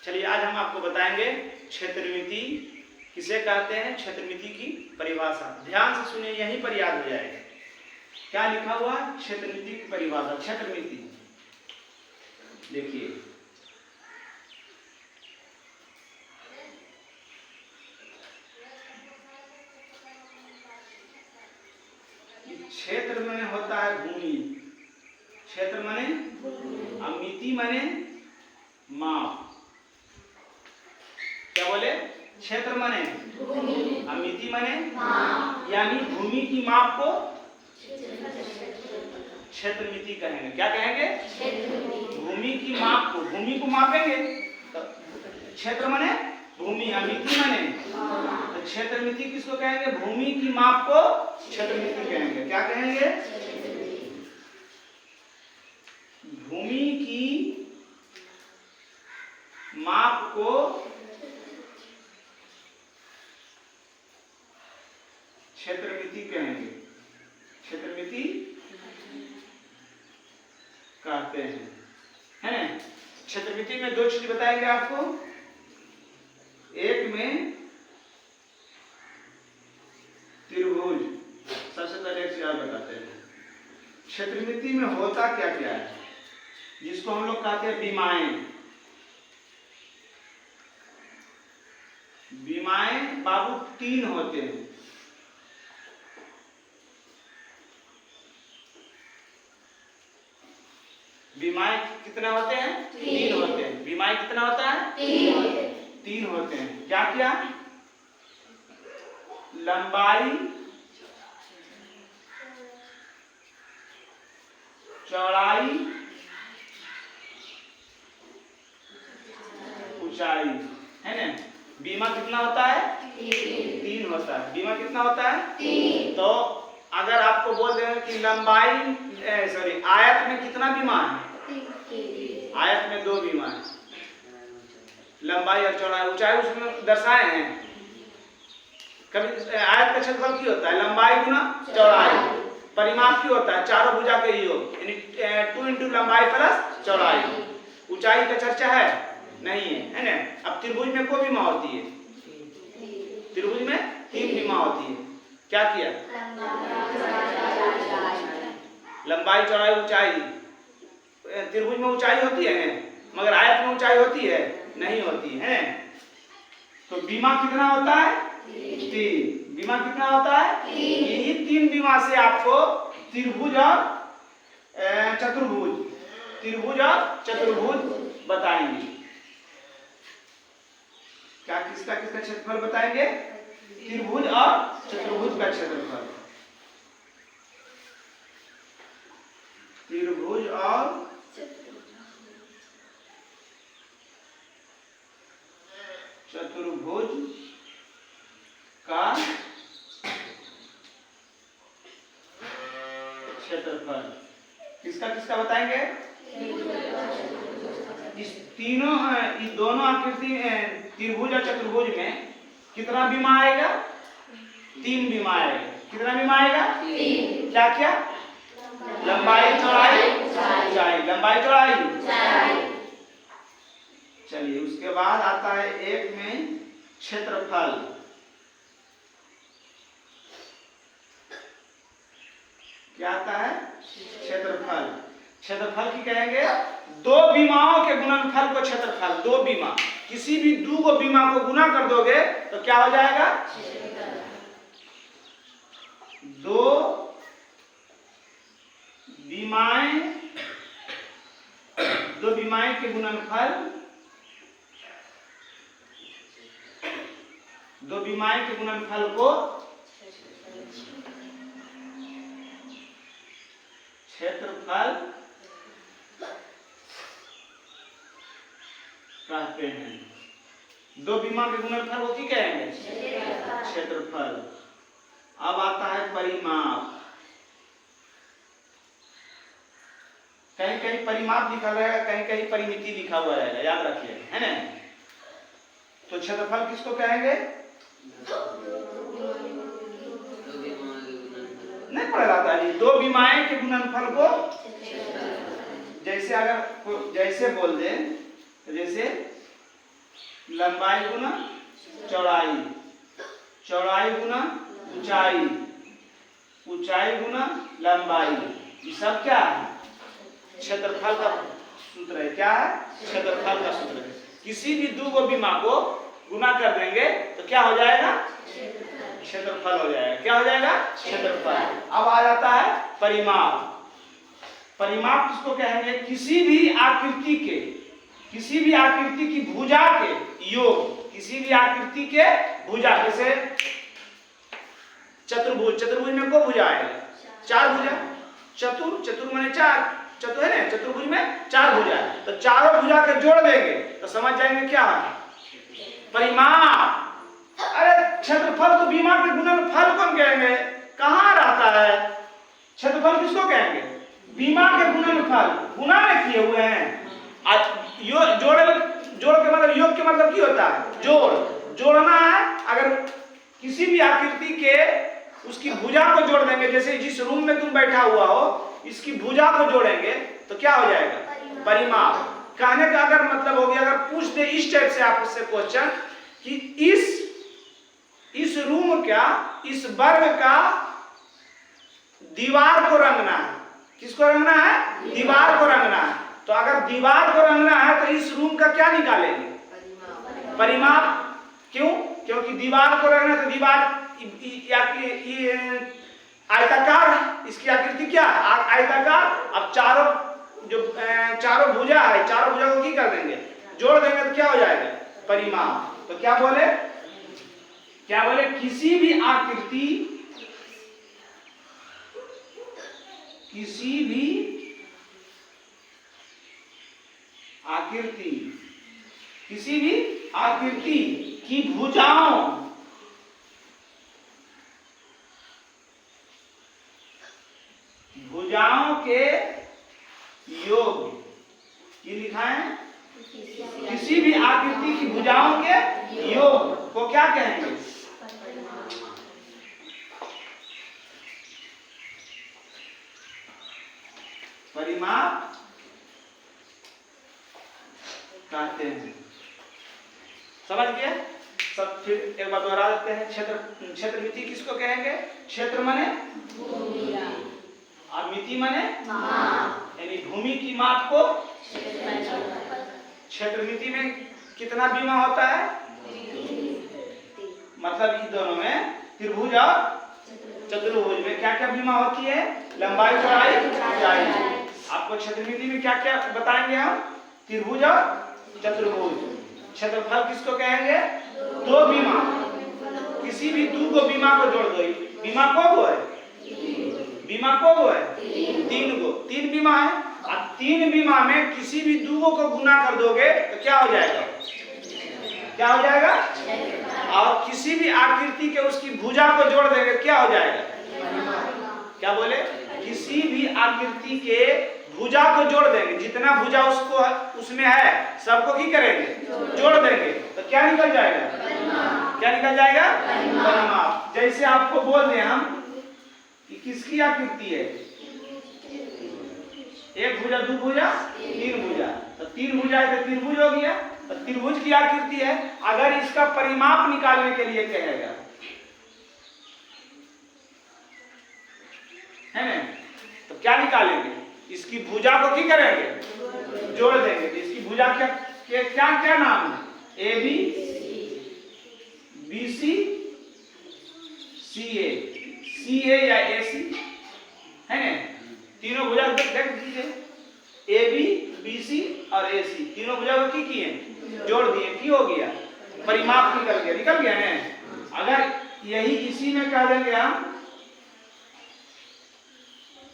चलिए आज हम आपको बताएंगे क्षेत्रमिति किसे कहते हैं, क्षेत्रमिति की परिभाषा। ध्यान से सुनिए, यहीं पर याद हो जाएगा। क्या लिखा हुआ? क्षेत्रमिति की परिभाषा। क्षेत्रमिति देखिए, क्षेत्र माने होता है भूमि, क्षेत्र माने मिति माने माप। क्या बोले? क्षेत्र माने मिति माने यानी भूमि की माप को क्षेत्रमिति कहेंगे। क्या कहेंगे? भूमि की माप को, भूमि को मापेंगे तो क्षेत्र माने भूमि, मिति माने तो क्षेत्रमिति किसको कहेंगे? भूमि की माप को क्षेत्रमिति कहेंगे। क्या कहेंगे? भूमि की माप को क्षेत्रमिति कहेंगे, क्षेत्रमिति कहते हैं, है ना। क्षेत्रमिति में दो चीज बताएंगे आपको। एक में त्रिभुज, सबसे पहले एक चीज आप बताते हैं क्षेत्रमिति में होता क्या क्या है, जिसको हम लोग कहते हैं विमाएं। विमाएं बाबू तीन होते हैं। विमाएं कितने होते हैं? तीन होते हैं। विमाएं कितना होता है? तीन होते हैं। क्या क्या? लंबाई, चौड़ाई, ऊंचाई, है ना। बीमा कितना होता है? तीन होता है। बीमा कितना होता है? तो अगर आपको बोल दें कि लंबाई आयत में कितना बीमा है? आयत में दो बीमा है, लंबाई और चौड़ाई। ऊंचाई उसमें दर्शाए हैं। कभी आयत का क्षेत्रफल की होता है लंबाई गुना चौड़ाई, परिमाप की होता है चारों भुजा के योग, यानी 2 इंटू लंबाई प्लस चौड़ाई। ऊंचाई का चर्चा है नहीं है ना। अब त्रिभुज में कोई बीमा होती है? त्रिभुज में तीन बीमा होती है। क्या किया? लंबाई, चौड़ाई, ऊंचाई। त्रिभुज में ऊंचाई होती है मगर आयत में ऊंचाई होती है नहीं होती है। तो बीमा कितना होता है? तीन। बीमा कितना होता है? यही तीन बीमा से आपको त्रिभुज और चतुर्भुज, त्रिभुज और चतुर्भुज बताएंगे। क्या किसका किसका क्षेत्रफल बताएंगे? त्रिभुज और चतुर्भुज का क्षेत्रफल। त्रिभुज और चतुर्भुज का क्षेत्रफल किसका किसका बताएंगे? इस तीनों, इस दोनों आकृति त्रिभुज और चतुर्भुज में कितना बीमा आएगा? तीन बीमा आएगा। कितना बीमा आएगा? क्या क्या? लंबाई, चौड़ाई, ऊंचाई। लंबाई, चौड़ाई। चलिए उसके बाद आता है एक में क्षेत्रफल। क्या आता है? क्षेत्रफल। क्षेत्रफल की कहेंगे दो बीमाओं के गुणनफल को क्षेत्रफल। दो बीमा, किसी भी दो बीमा को गुना कर दोगे तो क्या हो जाएगा? दो बीमाएं के गुणनफल, दो बीमाएं के गुणनफल को क्षेत्रफल कहते हैं। दो बीमा के गुणनफल को क्या कहेंगे? क्षेत्रफल। अब आता है परिमाप। कहीं कहीं परिमाप लिखा रहेगा, कहीं कहीं परिमिति लिखा हुआ रहेगा, याद रखिए, है ना। तो क्षेत्रफल किसको कहेंगे? नहीं पढ़ा जाता है। दो बीमाएं के गुणनफल को, जैसे अगर जैसे बोल दे, जैसे लंबाई गुना चौड़ाई, चौड़ाई गुना ऊंचाई, ऊंचाई गुना लंबाई। ये सब क्या है? क्षेत्रफल का सूत्र है। क्या है? क्षेत्रफल का सूत्र है। किसी भी दो गो बीमा को गुना कर देंगे तो क्या हो जाएगा? क्षेत्रफल हो जाएगा। क्या हो जाएगा? क्षेत्रफल। अब आ जाता है परिमाप। परिमाप किसको कहेंगे? किसी भी आकृति के, किसी भी आकृति की भुजा के योग, किसी भी आकृति के भुजा, जैसे चतुर्भुज, चतुर्भुज में को भुजा है? चार भुजा। चतुर, चतुर माने चार, चतुर है ना, चतुर्भुज में चार भुजा है। तो चारों भुजा के जोड़ देंगे तो समझ जाएंगे क्या है? परिमाप। अरे क्षेत्रफल तो बीमा के गुणनफल कौन कहेंगे? कहाँ रहता है? क्षेत्रफल किसको कहेंगे? बीमा के गुणनफल, गुना में किए हुए हैं। जोड़ के मतलब, योग के मतलब क्या होता है? जोड़, जोड़ना है। अगर किसी भी आकृति के उसकी भुजा को जोड़ देंगे, जैसे जिस रूम में तुम बैठा हुआ हो इसकी भुजा को जोड़ेंगे तो क्या हो जाएगा? परिमाप। कहने का अगर मतलब हो गया, अगर पूछ दे इस टाइप से आपसे क्वेश्चन कि इस रूम का, इस वर्ग का दीवार को रंगना है। किसको रंगना है? दीवार को रंगना है। तो अगर दीवार को रंगना है तो इस रूम का क्या निकालेंगे? परिमाप। क्यों? क्योंकि दीवार को रंगना है तो दीवार आयताकार, इसकी आकृति क्या? आयताकार। अब चारों भुजा है, चारों भुजा को क्या कर देंगे? जोड़ देंगे तो क्या हो जाएगा? परिमाप। तो क्या बोले? क्या बोले? किसी भी आकृति, किसी भी आकृति, किसी भी आकृति की भुजाओं, भुजाओं के योग की लिखा है? किसी भी आकृति की भुजाओं के योग को क्या कहेंगे? परिमाप कहते हैं। समझ गए? सब फिर एक बार दोहरा देते हैं। क्षेत्र मिति किसको कहेंगे? क्षेत्र माने और मिति माने यानी भूमि की माप को। क्षेत्र मिति में कितना बीमा होता है? मतलब इन दोनों में, त्रिभुज और चतुर्भुज में क्या क्या बीमा होती है? लंबाई, चौड़ाई, ऊंचाई। आपको क्षेत्र मिति में क्या क्या बताएंगे हम? त्रिभुज और चतुर्भुज। क्षेत्रफल किसको कहेंगे? दो बीमा, किसी भी दो को बीमा को जोड़ दो। बीमा को है? बीमा को है? तीन गो, तीन बीमा है। अब तीन बीमा में किसी भी दो को गुना कर दोगे तो क्या हो जाएगा? क्या हो जाएगा? और किसी भी आकृति के उसकी भुजा को जोड़ देंगे क्या हो जाएगा? क्या बोले? किसी भी आकृति के भुजा को जोड़ देंगे, जितना भुजा उसको उसमें है सबको की करेंगे? जोड़ देंगे तो क्या निकल जाएगा? क्या निकल जाएगा? परिमाप। जैसे आपको बोल दें हम कि किसकी आकृति है? एक भुजा, दो भुजा, तीन भुजा। तो तीन भुजा है तो त्रिभुज हो गया। तो त्रिभुज की आकृति है। अगर इसका परिमाप निकालने के लिए कहेगा, है ना, तो क्या निकालेंगे? इसकी भुजा को क्या करेंगे? जोड़ देंगे। तो इसकी भुजा क्या क्या क्या नाम है? AB, BC, CA, CA या AC, है ना? तीनों भुजा देख दीजिए, AB, BC और AC, तीनों भुजा को क्या किए? जोड़ दिए। की हो गया? परिमाप निकल गया। निकल गया ना? अगर यही इसी में कह देंगे हम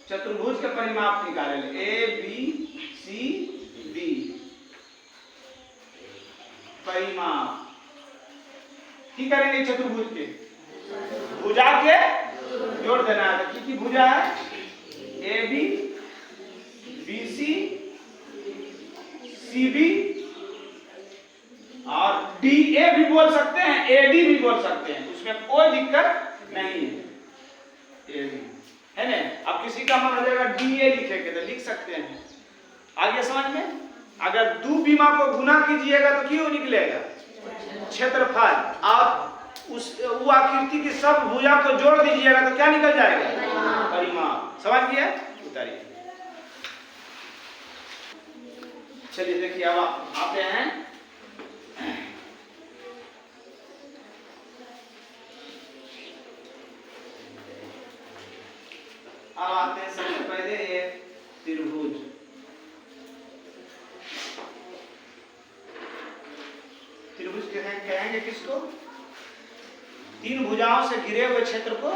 चतुर्भुज का परिमाप निकालेंगे, ABCD परिमाप की करेंगे? चतुर्भुज के भुजा के जोड़ देना है। कितनी भुजा है? AB, BC, CB और DA भी बोल सकते हैं, AD भी बोल सकते हैं, उसमें कोई दिक्कत नहीं है। AD है ना? अब किसी का मन हो जाएगा DA लिखेंगे तो लिख सकते हैं। आगे समझ में? अगर दो बीमा को गुना कीजिएगा तो क्यों निकलेगा? क्षेत्रफल और उस वो आकृति की सब भुजा को जोड़ दीजिएगा तो क्या निकल जाएगा? परिमाप। समझ गया? उतारिए। चलिए देखिए अब आते हैं सबसे पहले ये त्रिभुज। त्रिभुज कहेंगे किसको? तीन भुजाओं से घिरे हुए क्षेत्र को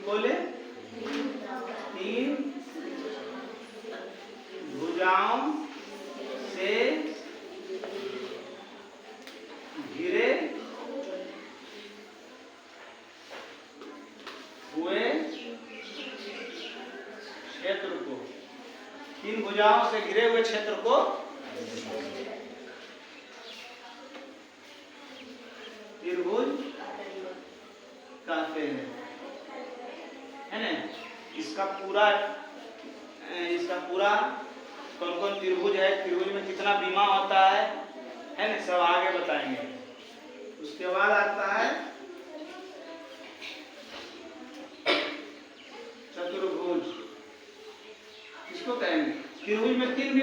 बोले तीन भुजाओं से घिरे हुए क्षेत्र को, तीन भुजाओं से घिरे हुए क्षेत्र को त्रिभुज कहते हैं, है ना? इसका पूरा कौन कौन त्रिभुज है, त्रिभुज में कितना बीमा होता है ना, सब आगे बताएंगे। उसके बाद आता है चतुर्भुज। किसको कहेंगे? त्रिभुज में तीन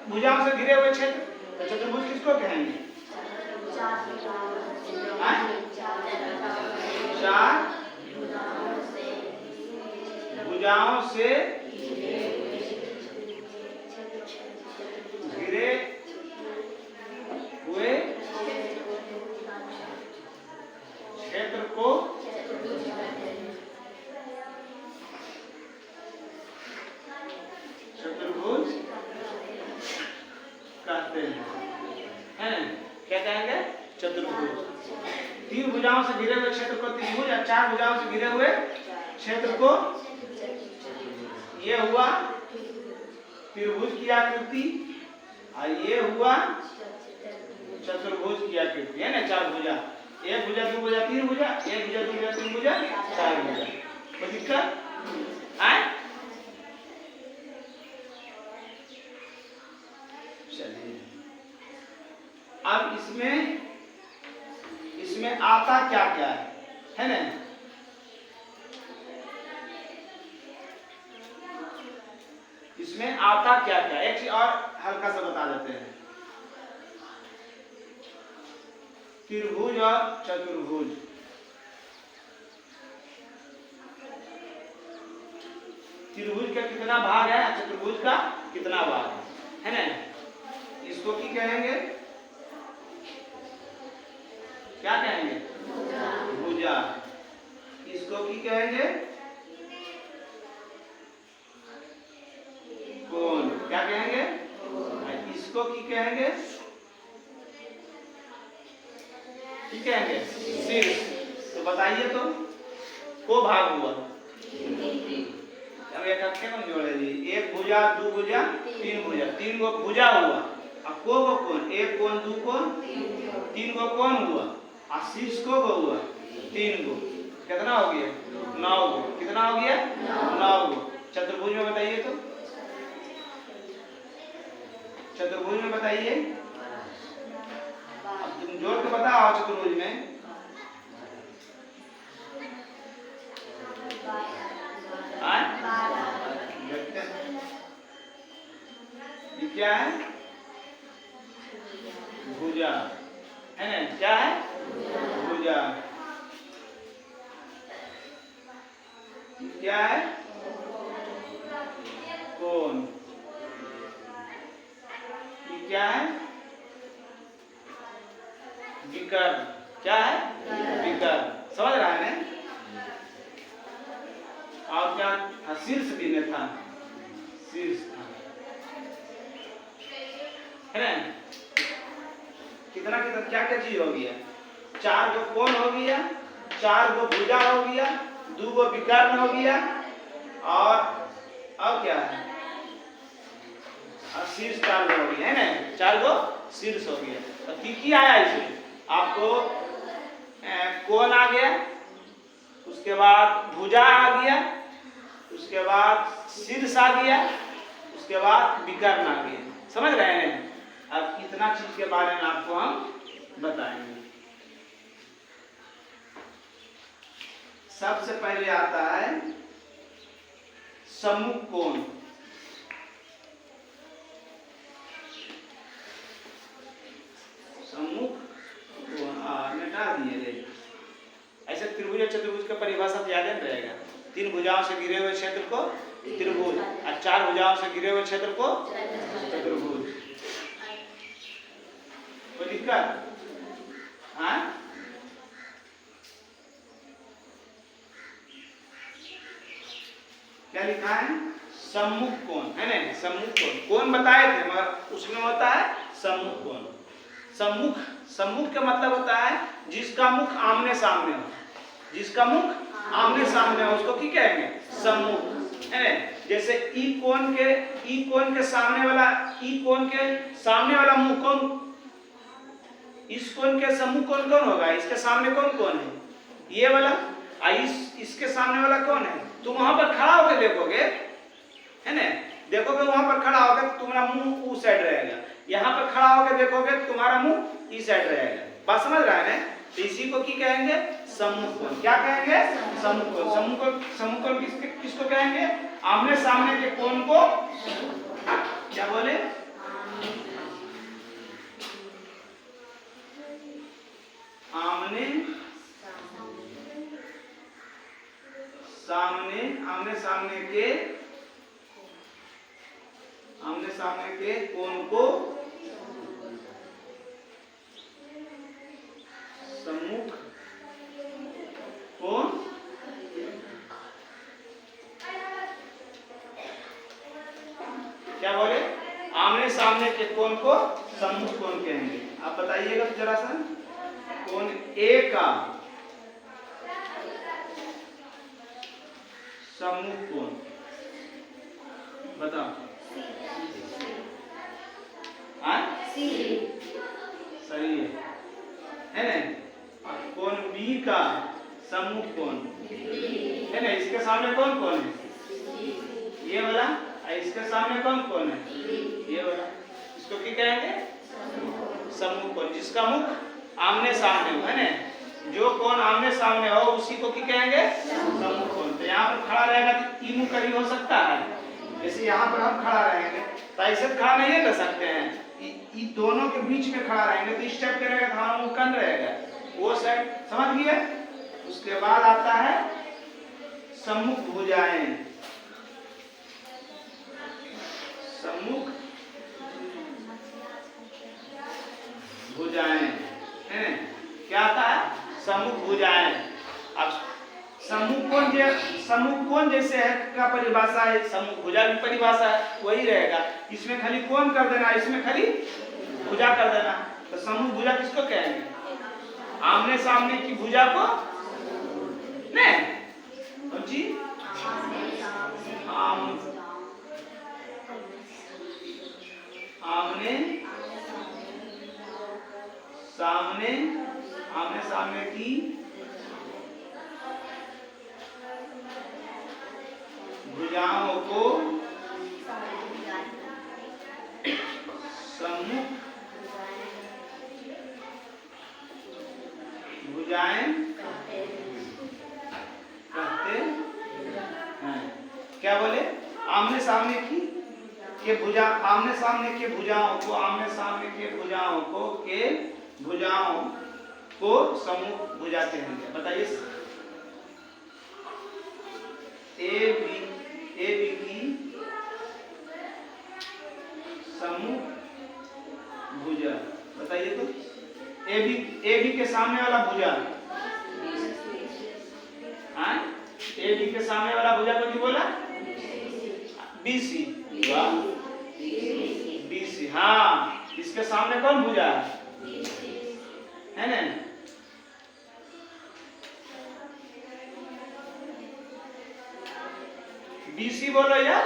भुजाओं से घिरे हुए क्षेत्र, तो चतुर्भुज किसको कहेंगे? चार भुजाओं से घिरे हुए क्षेत्र को चतुर्भुज कहते हैं। क्या कहेंगे? चतुर्भुज। तीन भुजाओं से घिरे हुए क्षेत्र को त्रिभुज, या चार भुजाओं से घिरे हुए क्षेत्र को, ये हुआ त्रिभुज की आकृति, और ये हुआ चतुर्भुज की आकृति, है ना? चार भुजा, एक भुजा, दो भुजा, तीन भुजा, एक भुजा, दो भुजा, तीन भुजा, चार भुजा। कोई दिक्कत है? चलिए अब इसमें आता क्या क्या है ना? इसमें आता क्या क्या, एक चीज और हल्का सा बता देते हैं। त्रिभुज और चतुर्भुज, त्रिभुज का कितना भाग है, चतुर्भुज का कितना भाग है ना? इसको की कहेंगे? क्या कहेंगे? भुजा। इसको की कहेंगे? कोण। क्या कहेंगे? इसको की कहेंगे? की कहेंगे? शीर्ष। तो बताइए तो को भाग हुआ? अब एक अक्षर में जोड़े जी, एक भुजा, दो भुजा, तीन भुजा, तीन गो भुजा हुआ, अब को कोण, एक कोण, दो कोण, तीन गो कोण हुआ, और शीर्ष को हुआ तीन गो, कितना हो गया? 9 गो। कितना हो गया? 9 गो। चतुर्भुज में बताइए तो, चतुर्भुज में बताइए, अब तुम जोड़ के बताओ। चतुर्भुज में ये क्या है? भुजा, है ना? क्या है? भुजा। क्या है? कोण। ये क्या है? विकर्ण। क्या है? विकर्ण। समझ रहा है ना? और क्या? शीर्ष भी नहीं था, शीर्ष था, है ना? कितना कितना क्या क्या चीज हो गया? 4 गो कोण हो गया, 4 गो भुजा हो गया, 2 गो विकर्ण हो गया, और क्या है? और शीर्ष 4 गो हो गया, है ना? 4 गो शीर्ष हो गया। तो की आया इसमें आपको? कोण आ गया, उसके बाद भुजा आ गया, उसके बाद शीर्ष आ गया, उसके बाद विकर्ण आ गया। समझ रहे हैं? अब इतना चीज के बारे में आपको हम बताएंगे। सबसे पहले आता है सम्मुख कोण। सम्मुख कोण मिटा दिए रे। ऐसे त्रिभुज और चतुर्भुज का परिभाषा तो याद रहेगा। 3 भुजाओं से घिरे हुए क्षेत्र को त्रिभुज और 4 भुजाओं से घिरे हुए क्षेत्र को चतुर्भुज। कोई दिक्कत? हाँ, क्या लिखा है? सम्मुख कोण है ना, सम्मुख कोण। कोण बताए थे मगर उसमें होता है सम्मुख कोण। सम्मुख, सम्मुख का मतलब होता है जिसका मुख आमने सामने हो, जिसका मुख आमने सामने हो उसको क्या कहेंगे? सम्मुख है ना। जैसे ई कोण के सामने वाला, ई कोण के सामने वाला मुख कौन? इस कोण के सम्मुख कौन कौन होगा? इसके सामने कौन कौन है? ये वाला। इसके सामने वाला कौन है? तुम वहां पर खड़ा होकर देखोगे है ना, देखोगे वहां पर खड़ा होकर तुम्हारा मुंह उस साइड रहेगा, यहाँ पर खड़ा होकर देखोगे तुम्हारा मुंह इस साइड रहेगा। बात समझ रहा है ना? तो इसी को क्या कहेंगे? सम्मुख कोण। क्या कहेंगे? सम्मुख कोण। सम्मुख कोण किसको कहेंगे? आमने सामने के कोण को क्या बोले? आमने सामने के कोण को सम्मुख कोण। क्या बोले? आमने सामने के कोण को सम्मुख कोण कहेंगे। आप बताइएगा तो जरा सा। कोण ए का सम्मुख कोण बताओ। सही है ना। कोण बी का सम्मुख कोण है ना। इसके सामने कौन कौन है? ये वाला। इसके सामने कौन कौन है? ये वाला। इसको क्या कहेंगे? सम्मुख कोण। जिसका मुख आमने सामने हो है ना, जो कोण आमने सामने हो उसी को क्या कहेंगे? सम्मुख कोण। तो यहाँ पर खड़ा रहेगा तो ई मुख कभी हो सकता है। जैसे यहाँ पर हम खड़ा रहेंगे तो ऐसे खड़ा नहीं कर सकते हैं, इन दोनों के बीच में खड़ा रहेंगे तो इस टाइप के रहेगा, हमारा मुंह कन रहेगा वो साइड। समझ गए? उसके बाद आता है सम्मुख भुजाएं। सम्मुख भुजाएं है ना। क्या आता है? सम्मुख भुजाएं। अब सम्मुख कोण जैसे है का परिभाषा है, सम्मुख भुजा की परिभाषा है, वही रहेगा। इसमें खाली कोण कर देना, इसमें खाली भुजा कर देना। तो सम्मुख भुजा किसको कहेंगे? आमने सामने की भुजा को नहीं, कौन सी? आमने सामने की भुजाओं को सम्मुख भुजाएं कहते हैं। क्या बोले? आमने सामने की के भुजा, आमने सामने के भुजाओं को, आमने सामने के भुजाओं को के भुजाओं को सम्मुख भुजा कहेंगे। बताइए। ए बी की सम्मुख भुजा बताइए तो। ए बी के सामने वाला भुजा, ए बी के सामने वाला भुजा को क्या बोला? बीसी। बीसी। हाँ, इसके सामने कौन भुजा है ना? बीसी बोलो या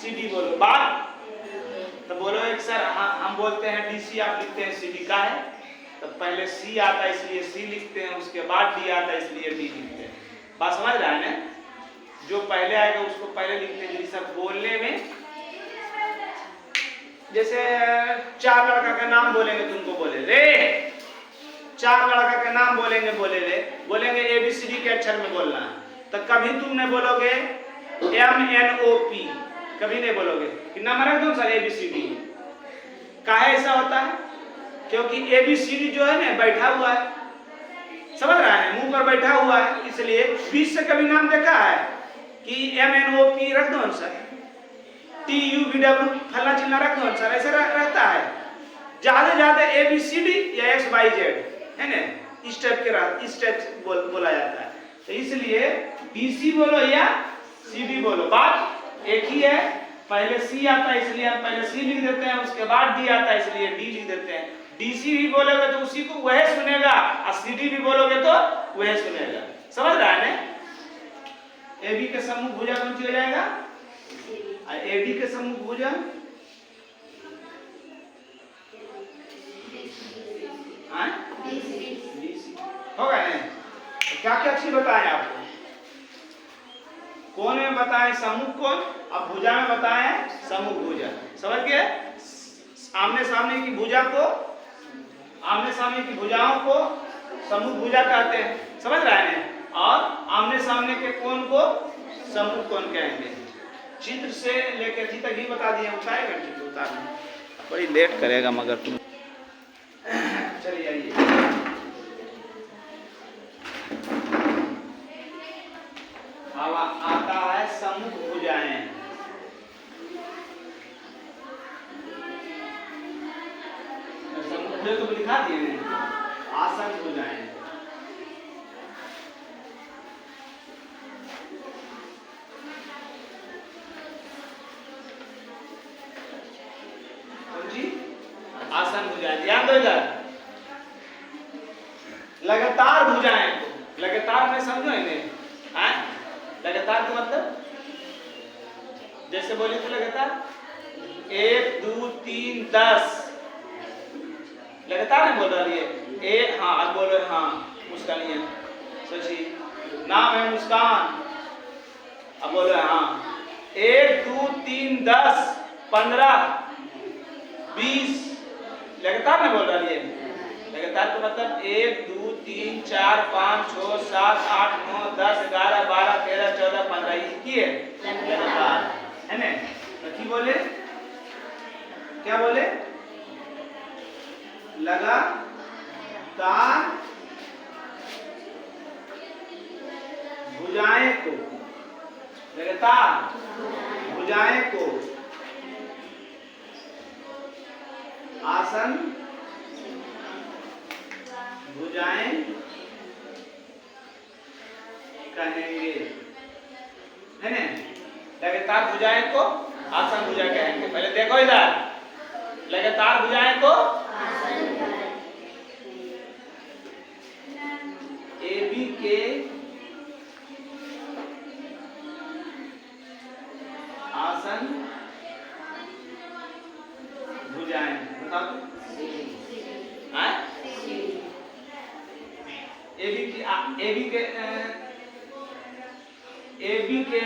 सीडी बोलो। बात तो बोलो एक सर हम बोलते हैं डीसी, आप लिखते हैं सीडी का है, तो पहले सी आता है इसलिए सी लिखते हैं, उसके बाद डी आता है इसलिए डी लिखते हैं। बात समझ रहा है ना? जो पहले आएगा उसको पहले लिखते हैं। सर बोलने में जैसे चार लड़का का नाम बोलेंगे, तुमको बोले रे, चार लड़का का नाम बोलेंगे, बोलेंगे ABCD के अक्षर में बोलना है, तो कभी तुम नहीं बोलोगे MNOP, कभी नहीं बोलोगे कि नंबर है कौन सा ABCD। काहे ऐसा होता है? क्योंकि ABCD जो है ना बैठा हुआ है, समझ रहा है, मुंह पर बैठा हुआ है, इसलिए बीच से कभी नाम देखा है कि MNOP रख दो आंसर, TUVW फला चिन्ह रख दो आंसर, ऐसा रहता है। ज्यादा ABCD या XYZ है ना, इस टाइप बोला जाता है। तो इसलिए BC बोलो या CD बोलो, बात एक ही है। पहले C आता है इसलिए हम पहले C लिख देते हैं, उसके बाद D आता है इसलिए D लिख देते हैं। DC भी बोलोगे तो उसी को वह सुनेगा, और CD भी बोलोगे तो वह सुनेगा। समझ रहा है ना? AB के सम्मुख भुजा कौन सी हो जाएगा? AD के सम्मुख भुजा होगा ना? क्या क्या चीज बताएं आपको? कौन में बताएं सम्मुख कौन, अब भुजा में बताएं सम्मुख भुजा। समझ गए? आमने सामने की भुजा को, आमने सामने की भुजाओं को सम्मुख भुजा कहते हैं। समझ रहे हैं? और आमने सामने के कोण को सम्मुख कोण कहेंगे। चित्र से लेकर अभी तक ही बता दिए, उठाएगा चित्र उतारना बड़ी लेट करेगा मगर तुम। चलिए आइए, अब आता है सम्मुख भुजाएं। सम्मुख भुजा तो लिखा दिए आसन भुजाएं। आसन भुजाएं, ध्यान दो इधर। लगातार भुजाएं को, लगातार में समझो इन्हें, लगातार का मतलब जैसे बोले तो लगातार 1 2 3 10 लगातार नहीं बोल रही है। हाँ अब बोलो, हाँ मुस्कान है, सोची नाम है मुस्कान, अब बोलो हाँ 1 2 3 10 15 20 लगातार नहीं बोल रही है। लगातार का मतलब 1 2 3 4 5 6 7 8 9 10 11 12 13 14 15 ये है लगातार, है ना? तो बोले क्या बोले? लगातार भुजाएं को, लगातार भुजाएं को आसन भुजाएं कहेंगे, है ना? लगातार भुजाएं को आसन भुजा कहेंगे। पहले देखो इधर, लगातार भुजाएं को AB के आसन भुजाएं, बताओ AB के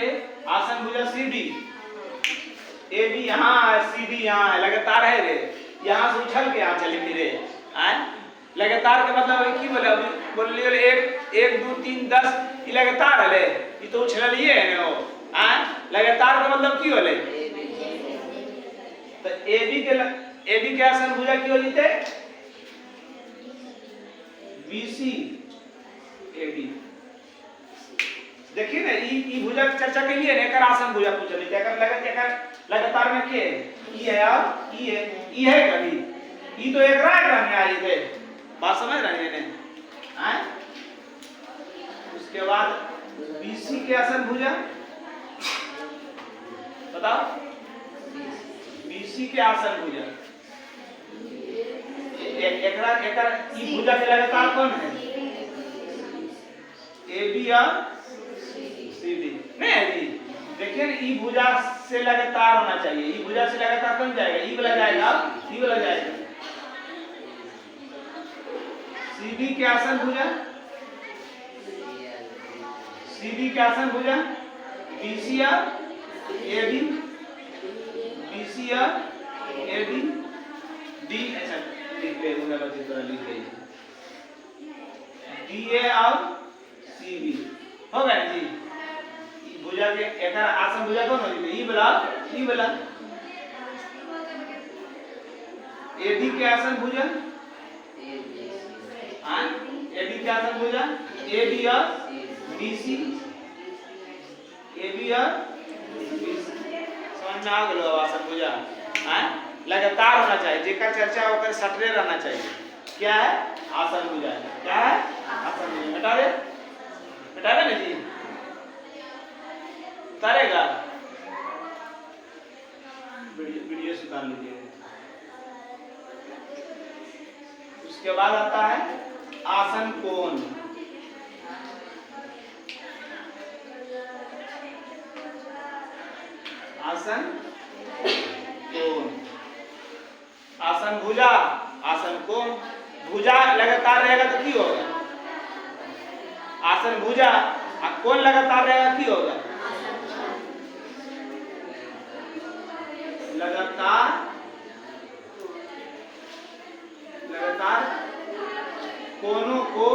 आसन भुजा CD, AB यहाँ है, CD यहाँ है, लगातार है रे, यहाँ से उछल के यहाँ चले फिरे। लगातार के मतलब अभी की बोले, अभी बोलिए 1 2 3 10 ये लगातार है ले, ये तो उछल लिए है ना वो। लगातार का मतलब की बोले? तो AB के आसन भुजा की हो जीते BC AD। देखिए ना, ई भुजा की चर्चा के लिए एकर आसन भुजा पूछ ली, लगातार में के ई है और ई है कभी, ई तो एक राय में आई थे, बात समझ रहे हैं? उसके बाद BC के आसन भुजा बताओ, BC के आसन भुजा ई भुजा के लगातार कौन है? AB और CD नहीं है जी। देखिए ना, ई भुजा से लगातार होना चाहिए, ई भुजा से लगातार कौन जाएगा? ई वाला जाएगा, ई वाला जाएगा। CD के आसन भुजा, CD के आसन भुजा BC और AD, BC और ए डी डी, अच्छा लिख ले उन्हें बच्चे थोड़ा लिख ले, डी ए और सी बी हो गया जी। भुजा के एक आसन भुजा कौन होती है? ई वाला ए डी के आसन भुजा, हाँ ए डी के आसन भुजा, ए बी और बी सी, ए बी और बी सी, समझ में आ गया आसन भुजा? हाँ लगातार होना चाहिए, जेका चर्चा होकर सटरे रहना चाहिए। क्या है? आसन भुजा। क्या है? आसन भुजा। हटा दे, हटा दे ना जी, उतारेगा वीडियो से उतार लीजिए। उसके बाद आता है आसन कोण। आसन कोण, आसन भुजा, आसन कोण। भुजा लगातार रहेगा तो क्या होगा? आसन भुजा और कोण लगातार रहेगा क्या होगा? लगातार कोनों को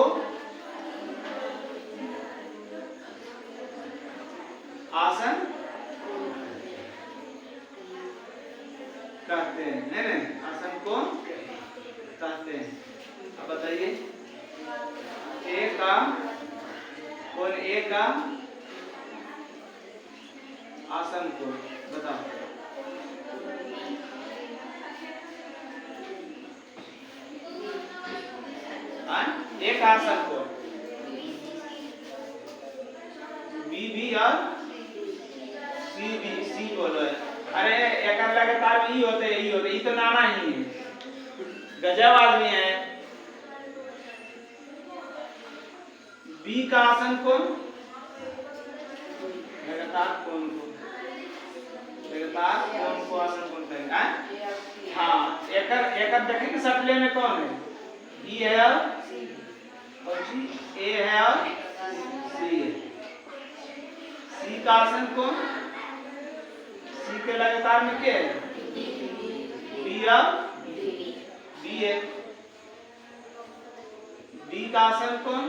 आसन कहते हैं, नहीं आसन को कहते हैं। अब बताइए ए का कोण, ए का आसन को बताओ। एक आसन को बी बी और सी बी, सी बोलो है। अरे एक लगातार ई होते, ई तो नाना ही है, गजब आदमी है। बी का आसन कौन? लगातार कौन को, लगातार कौन को आसन कौन कहेंगे? हाँ एक देखेंगे सटले में कौन है? ई है और ए है और सी है। सी का आसन कौन? सी के लगातार में क्या है? बी और बी है। डी का आसन कौन?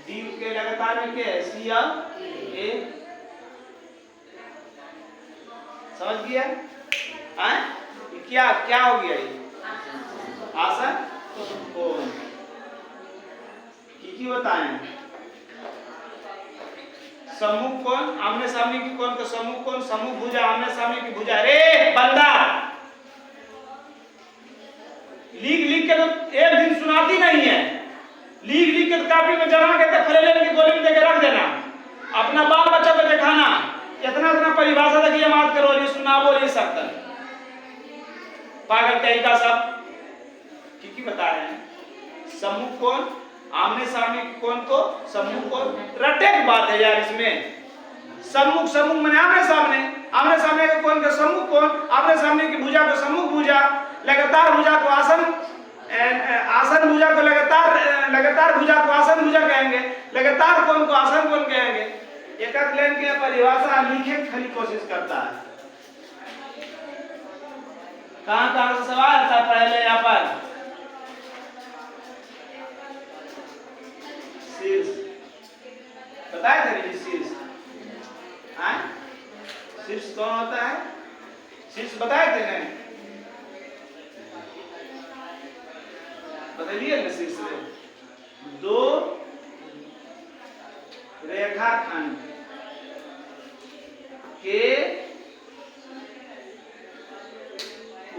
डी के लगातार में क्या है? सी और ए। समझ गया? क्या क्या हो गया ये? आसन कोण की बताएं? सम्मुख कोण, आमने सामने की कोण का सम्मुख कोण, सम्मुख भुजा, आमने सामने की भुजा। रे बंदा लिख के तो एक दिन सुनाती नहीं है, लिख के तो कापी में जमा करके फलेले की गोली में देकर रख देना, अपना बाल बच्चा को दिखाना। इतना परिभाषा तक ये मात करो, ये सुना बोल ये सब पागल कहीं का सब की बता रहे हैं। सम्मुख कोण, आमने सामने कोण को सम्मुख कोण, रटे की बात है यार इसमें। सम्मुख माने आमने सामने के कोण का सम्मुख कोण, आमने सामने की भुजा को सम्मुख भुजा, लगातार भुजा को आसन भुजा को लगातार भुजा को आसन भुजा कहेंगे, लगातार कोण को आसन कोण कहेंगे। एक लाइन की परिभाषा लिखे की खाली कोशिश करता है। कहां से सवाल था पहले यहाँ पर? शीर्ष बताया था जी, शीर्ष शीर्ष कौन होता है? शीर्ष बताए थे ना, बताइए ना। शीर्ष दो रेखाखंड के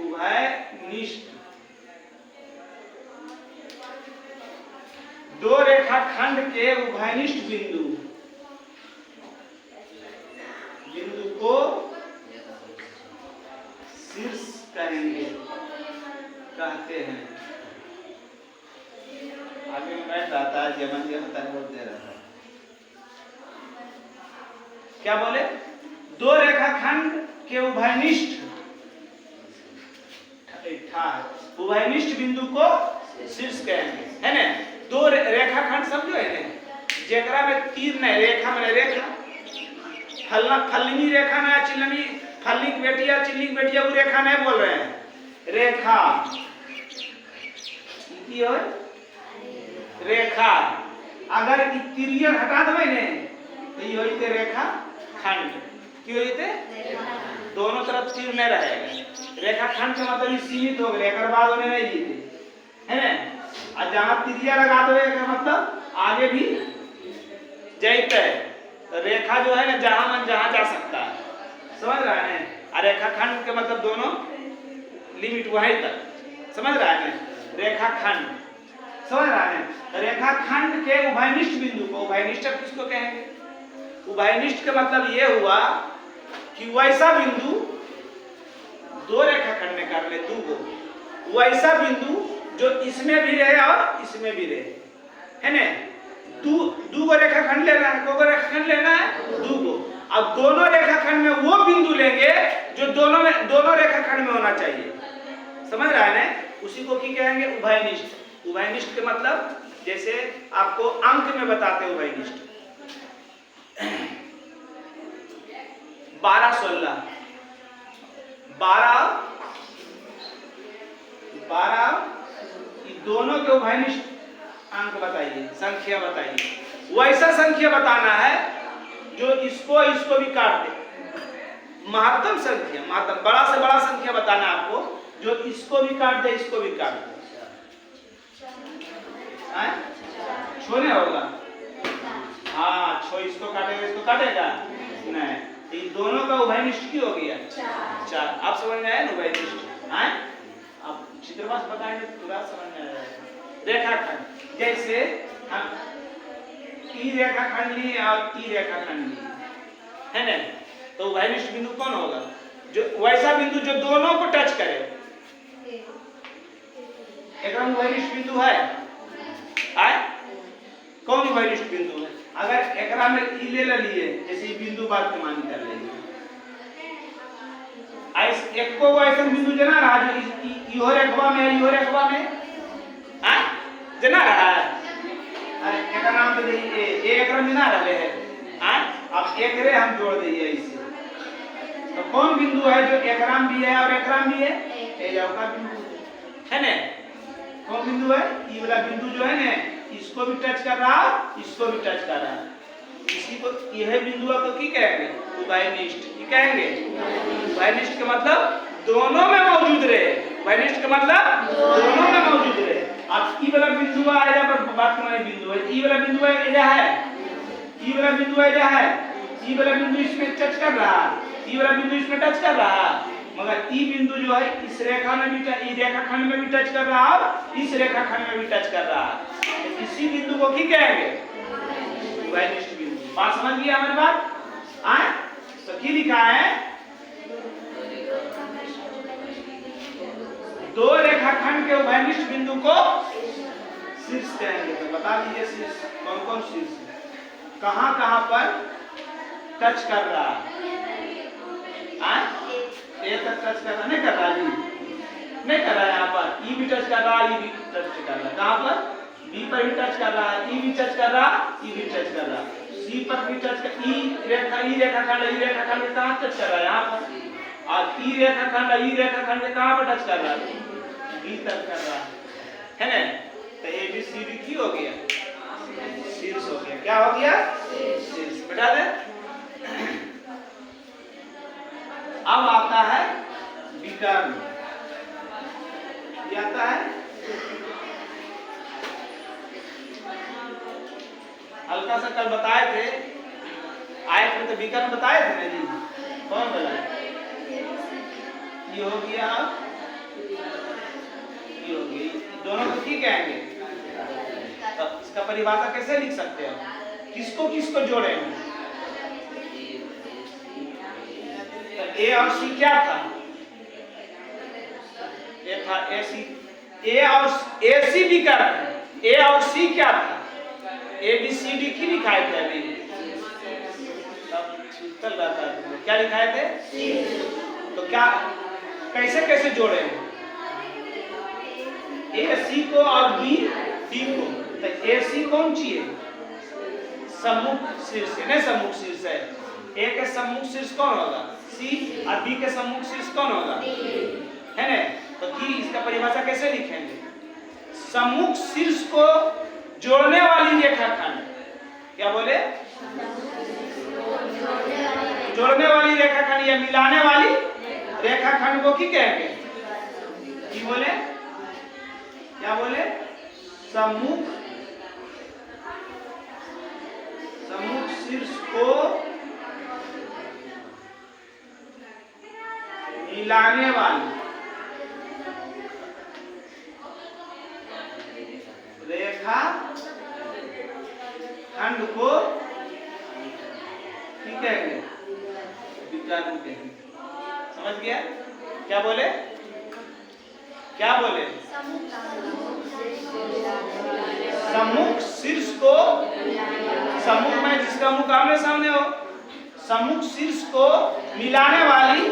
उभयनिष्ठ, दो रेखाखंड के उभयनिष्ठ बिंदु को शीर्ष कहते हैं। आगे में बैठ रहा था जमन जी होता है, बोल दे रहा था। क्या बोले? दो रेखाखंड के उभयनिष्ठ उभयनिष्ठ बिंदु को शीर्ष कहेंगे, है ना। दो रेखाखंड समझो है ना, जेकरा में तीर नहीं, रेखा में रेखा, फलनी रेखा में चिलनी फल्ली की बेटी या चिल्ली की बेटी वो रेखा नहीं बोल रहे हैं, रेखा की हो रेखा। अगर तिरियर हटा देवे ने तो ये होते रेखा खंड, की होते दोनों तरफ तीर नहीं रहेगा। रेखा खंड का मतलब सीमित हो गए, एक बाद होने नहीं जीते है ना। और जहां तिरिया लगा देवे का मतलब आगे भी जाते है। तो रेखा जो है ना जहां मन जहां जा सकता है, समझ रहा है ना। और रेखा खंड के मतलब दोनों लिमिट वहीं तक, समझ रहा है ना। रेखा खंड समझ रहा है ना। रेखा खंड के उभयनिष्ठ बिंदु को, उभयनिष्ठ किसको कहेंगे? उभयनिष्ठ का मतलब ये हुआ कि वैसा बिंदु दो रेखा खंड में कर ले, दो को वैसा बिंदु जो इसमें भी रहे और इसमें भी रहे, है ना। दो को रेखा खंड लेना है, को रेखा खंड लेना है दो को। अब दोनों रेखा खंड में वो बिंदु लेंगे जो दोनों रेखा खंड में होना चाहिए, समझ रहा है ना। उसी को की कहेंगे उभयनिष्ठ। उभयनिष्ठ के मतलब जैसे आपको अंक में बताते हैं उभयनिष्ठ 12 16 12 दोनों के उभयनिष्ठ अंक बताइए, संख्या बताइए। वैसा संख्या बताना है जो इसको भी काट दे। महत्तम संख्या, महत्तम बड़ा से बड़ा संख्या बताना है आपको जो इसको भी काट दे, इसको भी काट दे। छोने होगा, हाँ छो इसको काटेगा इसको काटेगा नहीं। ये दोनों का उभयनिष्ठ की हो गया 4। आप समझ में आया ना उभयनिष्ठ? आप चित्रवास बताएंगे तो पूरा समझ में आएगा। रेखाखंड जैसे हम ई रेखाखंड लिए और ई रेखाखंड लिए, है ना। तो उभयनिष्ठ बिंदु कौन होगा? जो वैसा बिंदु जो दोनों को टच करे, एकदम उभयनिष्ठ बिंदु है। कौन उभयनिष्ठ बिंदु है? अगर एकरा में ई ले लिए, जैसे बिंदु बात के मान कर लेंगे, एक को ऐसा बिंदु जना रहा जो इहो रेखवा में इहो रेखवा में जना रहा है। अरे एक नाम तो देखिए एक रंग जना रहे हैं। अब एक रे हम जोड़ दिए इससे, तो कौन बिंदु है जो एकराम भी है और एकराम भी है? ए जाओ का बिंदु है ना। कौन बिंदु है? ये वाला बिंदु जो है ना, इसको भी टच कर रहा, इसको भी टच कर रहा। इसी को यह बिंदु को की कहेंगे? उभयनिष्ठ। की कहेंगे? उभयनिष्ठ का मतलब दोनों में मौजूद रहे। उभयनिष्ठ का मतलब दोनों में मौजूद रहे। अब ई वाला बिंदु आया पर बात करने बिंदु है, ई वाला बिंदु है ये है, ई वाला बिंदु है ये है, ई वाला बिंदु इसमें टच कर रहा, ई वाला बिंदु इसमें टच कर रहा। मगर ई बिंदु जो है इस रेखा में भी, ई रेखा खंड में भी टच कर रहा और इस रेखा खंड में भी टच कर रहा। तो इसी बिंदु को की कहेंगे? उभयनिष्ठ बिंदु। बात समझ गई हमारी बात? तो की लिखा है? दो रेखाखंड के उभयनिष्ठ बिंदु को शीर्ष कहेंगे। तो बता दीजिए शीर्ष कौन कौन शीर्ष है, कहां कहां पर टच कर रहा है? ए तक टच कर रहा, नहीं कर रहा जी, नहीं कर रहा है। यहाँ पर ई भी टच कर रहा, ई भी टच कर रहा। कहां पर? बी पर भी टच कर रहा है, ई भी टच कर रहा, ई भी टच कर रहा। सी पर भी टच कर, ई रेखाखंड कहां टच कर रहा है? यहाँ पर। और ई रेखाखंड कहां पर टच कर रहा है? बी तक कर रहा है ना। तो ए बी सी डी की हो गया? शीर्ष हो गया। क्या हो गया? शीर्ष। बैठा दे। अब आता है विकर्ण। क्या आता है? हल्का सा कल बताए थे, आयत में तो विकर्ण बताए थे ना जी। कौन बोला? ये हो गया, ये हो गई। दोनों को की कहेंगे? तो इसका परिभाषा कैसे लिख सकते हैं? किसको किसको जोड़े? तो ए और सी क्या था? ए था ए सी, ए और ए सी विकर्ण। ए और सी क्या था? ए बी सी डी की लिखाए थे अभी, चल रहा था। क्या लिखाए थे? तो क्या कैसे कैसे जोड़े? ए सी को और बी डी को। तो ए सी कौन सी है? सम्मुख शीर्ष है, नहीं सम्मुख शीर्ष है। ए का सम्मुख शीर्ष कौन होगा? सी, और बी के सम्मुख शीर्ष कौन होगा, है ना। तो डी इसका परिभाषा कैसे लिखेंगे, सम्मुख शीर्ष को जोड़ने वाली रेखाखंड, क्या बोले, जोड़ने वाली रेखाखंड या मिलाने वाली रेखाखंड को की कहेंगे, की बोले, क्या बोले, सम्मुख शीर्ष को मिलाने वाली रेखा खंड को ठीक है, विकर्ण कहेंगे। समझ गया, क्या बोले, क्या बोले, सम्मुख शीर्ष को, सम्मुख में जिसका मुख आमने सामने हो, सम्मुख शीर्ष को मिलाने वाली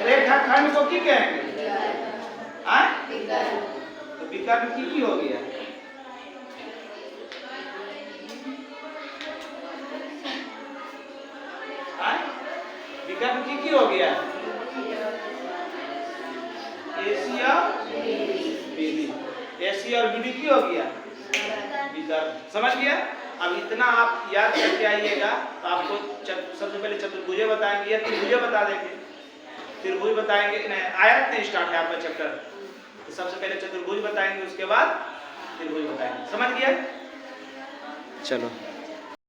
रेखाखंड को की कहेंगे, तो विकर्ण की हो गया, विकर्ण की हो गया, एसी और बीडी, एसी और बीडी की हो गया विकर्ण। समझ गया। अब इतना आप याद करके आइएगा तो आपको सबसे पहले चतुर्भुज बताएंगे या त्रिभुज बता देंगे, त्रिभुज बताएंगे, नहीं आयत नहीं स्टार्ट है आपका चैप्टर, तो सबसे पहले चतुर्भुज बताएंगे, उसके बाद त्रिभुज बताएंगे। समझ गया, चलो।